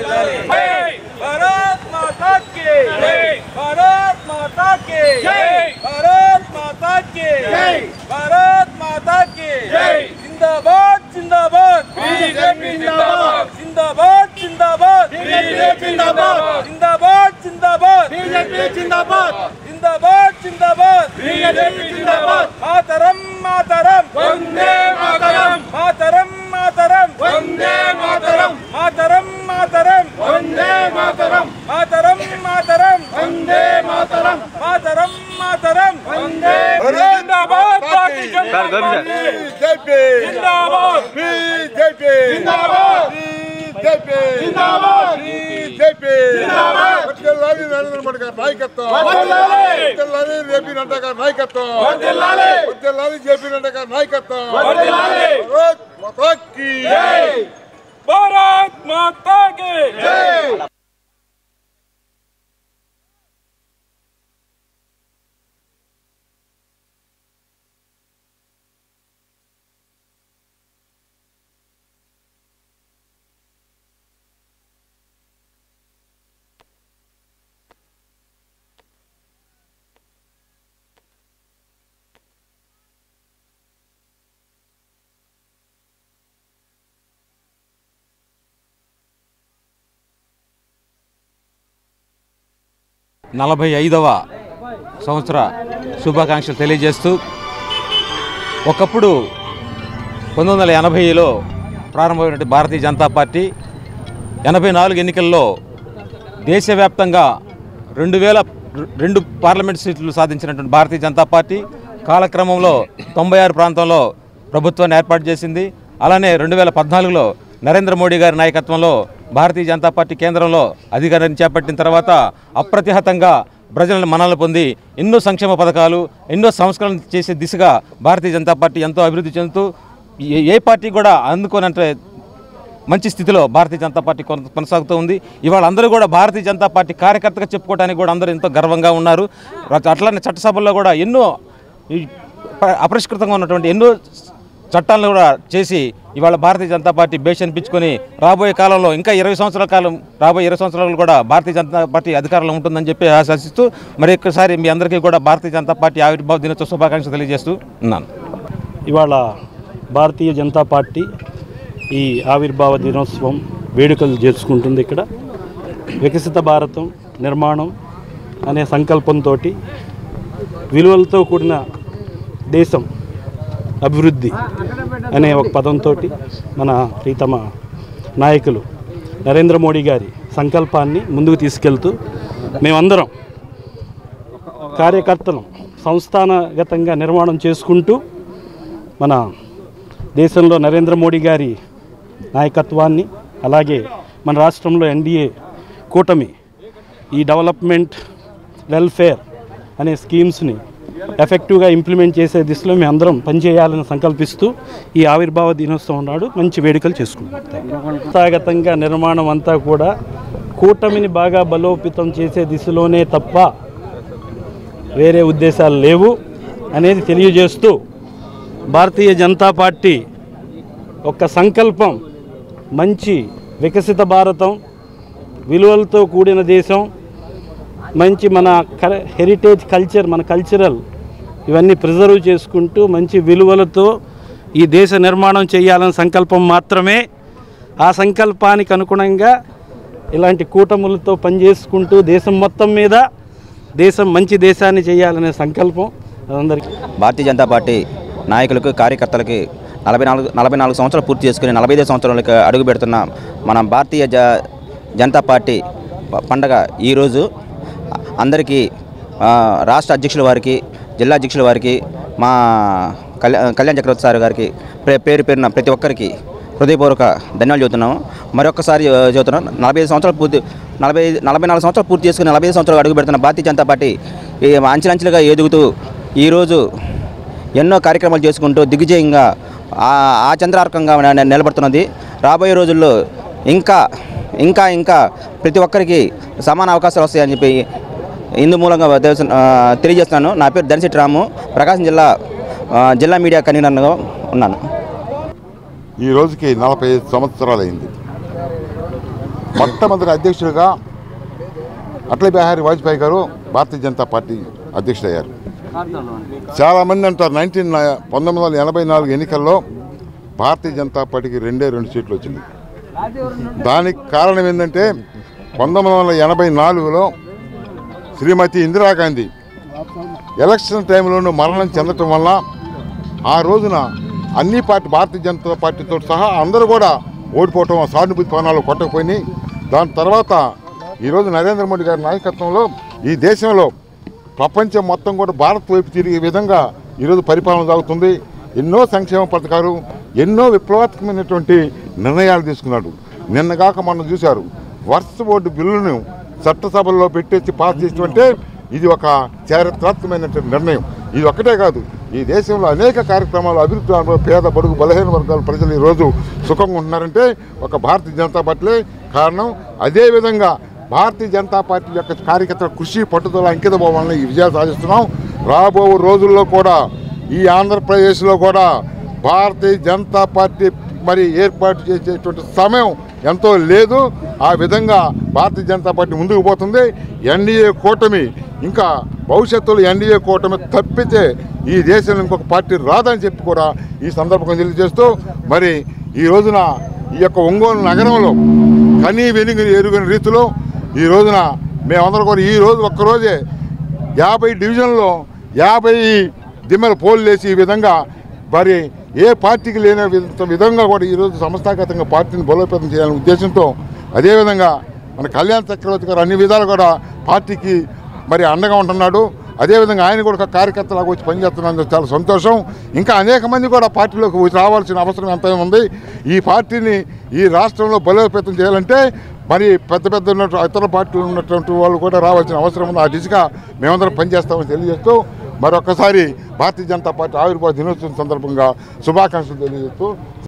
भारत माता की भारत माता की भारत माता की भारत माता की जिंदाबाद जिंदाबाद बीजेपी जिंदाबाद जिंदाबाद जिंदाबाद बीजेपी जिंदाबाद जिंदाबाद जिंदाबाद बीजेपी जिंदाबाद जिंदाबाद जिंदाबाद बीजेपी जिंदाबाद मातरम मातरम वंदे मातरम मातरम मातरम वंदे मातरम मातरम मातरम वंदे मातरम मातरम मातरम वंदे मातरम मातरम मातरम वंदे जिंदाबाद भारतीय जनता पार्टी जिंदाबाद बीजेपी जिंदाबाद बीजेपी जिंदाबाद बीजेपी जिंदाबाद वंदे नरेंद्र मोदी का नायकत्व वंदे जेपी नड्डा का नायकत्व वंदे जेपी नड्डा का नायकत्व भारत माता की जय भारत माता की जय। 45వ సంవత్సర శుభాకాంక్షలు తెలియజేస్తూ ఒకప్పుడు 1980లో ప్రారంభమైనటువంటి భారతీయ జనతా పార్టీ 84 ఎన్నికల్లో దేశవ్యాప్తంగా 2002 పార్లమెంట్ సీట్లు సాధించినటువంటి భారతీయ జనతా పార్టీ కాలక్రమంలో 96 ప్రాంతంలో ప్రభుత్వాన్ని ఏర్పాటు చేసింది. అలానే 2014లో నరేంద్ర మోడీ గారి నాయకత్వంలో భారతీయ జనతా పార్టీ కేంద్రంలో అధికారాన్ని చేపట్టిన తర్వాత అప్రతిహతంగా ప్రజలను మన్ననలు పొంది ఎన్నో సంక్షేమ పథకాలు ఎన్నో సంస్కరణలు చేసే దిశగా భారతీయ జనతా పార్టీ ఎంతో అభివృద్ధి చెందుతూ ఏ పార్టీ కూడా అందుకోనంటే మంచి స్థితిలో భారతీయ జనతా పార్టీ కొనసాగుతూ ఉంది. ఇవాళ అందరూ కూడా భారతీయ జనతా పార్టీ కార్యకర్తగా చెప్పుకోవడానికి కూడా అందరూ ఎంతో గర్వంగా ఉన్నారు. అట్లానే చట్టసభల్లో కూడా ఎన్నో అపరిష్కృతంగా ఉన్నటువంటి ఎన్నో చట్టాలను కూడా చేసి ఇవాళ భారతీయ జనతా పార్టీ బేస్ అనిపించుకొని రాబోయే కాలంలో ఇంకా 20 సంవత్సరాల కాలం రాబోయే 20 సంవత్సరాలు కూడా భారతీయ జనతా పార్టీ అధికారంలో ఉంటుందని చెప్పి ఆశిస్తూ మరి ఒక్కసారి మీ అందరికీ కూడా భారతీయ జనతా పార్టీ ఆవిర్భావ దినోత్సవ శుభాకాంక్షలు తెలియజేస్తూ ఉన్నాను. ఇవాళ భారతీయ జనతా పార్టీ ఈ ఆవిర్భావ దినోత్సవం వేడుకలు చేసుకుంటుంది. ఇక్కడ వికసిత భారతం నిర్మాణం అనే సంకల్పంతో విలువలతో కూడిన దేశం అభివృద్ధి అనే ఒక పదంతో మన ప్రీతమ నాయకులు నరేంద్ర మోడీ గారి సంకల్పాన్ని ముందుకు తీసుకెళ్తూ మేమందరం కార్యకర్తలు సంస్థానగతంగా నిర్మాణం చేసుకుంటూ మన దేశంలో నరేంద్ర మోడీ గారి నాయకత్వాన్ని అలాగే మన రాష్ట్రంలో ఎన్డీఏ కూటమి ఈ డెవలప్మెంట్ వెల్ఫేర్ అనే స్కీమ్స్ని ఎఫెక్టివ్గా ఇంప్లిమెంట్ చేసే దిశలో మేము అందరం పనిచేయాలని సంకల్పిస్తూ ఈ ఆవిర్భావ దినోత్సవం నాడు మంచి వేడుకలు చేసుకుంటాం. సంస్థాగతంగా నిర్మాణం అంతా కూడా కూటమిని బాగా బలోపేతం చేసే దిశలోనే తప్ప వేరే ఉద్దేశాలు లేవు అనేది తెలియజేస్తూ భారతీయ జనతా పార్టీ ఒక సంకల్పం మంచి వికసిత భారతం విలువలతో కూడిన దేశం మంచి మన హెరిటేజ్ కల్చర్ మన కల్చరల్ ఇవన్నీ ప్రిజర్వ్ చేసుకుంటూ మంచి విలువలతో ఈ దేశ నిర్మాణం చేయాలని సంకల్పం మాత్రమే. ఆ సంకల్పానికి అనుగుణంగా ఇలాంటి కూటములతో పనిచేసుకుంటూ దేశం మొత్తం మీద దేశం మంచి దేశాన్ని చేయాలనే సంకల్పం అందరికీ. భారతీయ జనతా పార్టీ నాయకులకు కార్యకర్తలకి 44 సంవత్సరాలు పూర్తి చేసుకుని 45 సంవత్సరాలకు అడుగు పెడుతున్న మన భారతీయ జనతా పార్టీ పండగ ఈరోజు అందరికీ రాష్ట్ర అధ్యక్షుల వారికి జిల్లా అధ్యక్షుల వారికి మా కళ్యాణ్ చక్రవర్తి సార్ గారికి పేరున ప్రతి ఒక్కరికి హృదయపూర్వక ధన్యవాదాలు చెబుతున్నాము. మరొకసారి చెబుతున్నాం 44 సంవత్సరాలు పూర్తి చేసుకుని 45 సంవత్సరాలు అడుగు పెడుతున్న భారతీయ జనతా పార్టీ అంచెలంచెలుగా ఎదుగుతూ ఈరోజు ఎన్నో కార్యక్రమాలు చేసుకుంటూ దిగ్విజయంగా చంద్రార్కంగా నిలబడుతున్నది. రాబోయే రోజుల్లో ఇంకా ప్రతి ఒక్కరికి సమాన అవకాశాలు వస్తాయని చెప్పి ఇందు మూలంగా తెలియజేస్తున్నాను. నా పేరు దర్శిటి రాము, ప్రకాశం జిల్లా మీడియా కన్వీనర్గా ఉన్నాను. ఈ రోజుకి 45 సంవత్సరాలు అయింది. మొట్టమొదటి అధ్యక్షుడిగా అటల్ బిహారీ వాజ్పేయి గారు భారతీయ జనతా పార్టీ అధ్యక్షుడయ్యారు. చాలామంది అంటారు 1984 ఎన్నికల్లో భారతీయ జనతా పార్టీకి 2 సీట్లు వచ్చింది. దానికి కారణం ఏంటంటే 1984లో శ్రీమతి ఇందిరాగాంధీ ఎలక్షన్ టైంలోనూ మరణం చెందటం వల్ల ఆ రోజున అన్ని భారతీయ జనతా పార్టీతో సహా అందరూ కూడా ఓడిపోవటం, సానుభూతి పవనాలు కొట్టకపోయినాయి. దాని తర్వాత ఈరోజు నరేంద్ర మోడీ గారి నాయకత్వంలో ఈ దేశంలో ప్రపంచం మొత్తం కూడా భారత్ వైపు తిరిగే విధంగా ఈరోజు పరిపాలన సాగుతుంది. ఎన్నో సంక్షేమ పథకాలు, ఎన్నో విప్లవాత్మకమైనటువంటి నిర్ణయాలు తీసుకున్నాడు. నిన్నగాక మనం చూశారు, వర్క్స్ బోర్డు బిల్లును చట్టసభల్లో పెట్టేసి పాస్ చేసినట్టే ఇది ఒక చారిత్రాత్మకమైనటువంటి నిర్ణయం. ఇది ఒక్కటే కాదు, ఈ దేశంలో అనేక కార్యక్రమాలు అభివృద్ధి, పేద బడుగు బలహీన వర్గాల ప్రజలు ఈరోజు సుఖంగా ఉంటున్నారంటే ఒక భారతీయ జనతా పార్టీ కారణం. అదేవిధంగా భారతీయ జనతా పార్టీ యొక్క కార్యకర్తల కృషి, పట్టుదల, అంకిత భావాలను ఈ విజయాలు సాధిస్తున్నాం. రాబో రోజుల్లో కూడా ఈ ఆంధ్రప్రదేశ్లో కూడా భారతీయ జనతా పార్టీ మరి ఏర్పాటు చేసేటువంటి సమయం ఎంతో లేదు. ఆ విధంగా భారతీయ జనతా పార్టీ ముందుకు పోతుంది. ఎన్డీఏ కూటమి ఇంకా భవిష్యత్తులో ఎన్డీఏ కూటమి తప్పితే ఈ దేశంలో ఇంకొక పార్టీ రాదని చెప్పి కూడా ఈ సందర్భంగా తెలియజేస్తూ, మరి ఈ రోజున ఈ యొక్క ఒంగోలు నగరంలో కనీ వెనుగు ఎరుగని రీతిలో ఈ రోజున మేమందరం కూడా ఈరోజు ఒక్కరోజే 50 డివిజన్లో 50 దిమ్మల పోలు వేసి ఈ విధంగా మరి ఏ పార్టీకి లేని విధంగా కూడా ఈరోజు సంస్థాగతంగా పార్టీని బలోపేతం చేయాలనే ఉద్దేశంతో, అదేవిధంగా మన కళ్యాణ్ చక్రవర్తి గారు అన్ని విధాలు కూడా పార్టీకి మరి అండగా ఉంటున్నాడు. అదేవిధంగా ఆయన కూడా ఒక కార్యకర్తలాగా వచ్చి పనిచేస్తున్నందుకు చాలా సంతోషం. ఇంకా అనేక మంది కూడా పార్టీలోకి రావాల్సిన అవసరం ఎంత ఉంది. ఈ పార్టీని ఈ రాష్ట్రంలో బలోపేతం చేయాలంటే మరి పెద్ద ఇతర పార్టీలు ఉన్నటువంటి వాళ్ళు కూడా రావాల్సిన అవసరం ఉంది. ఆ దిశగా మేమందరం పనిచేస్తామని తెలియజేస్తూ, మరొకసారి భారతీయ జనతా పార్టీ ఆవిర్భావ దినోత్సవం సందర్భంగా శుభాకాంక్షలు తెలియజేస్తూ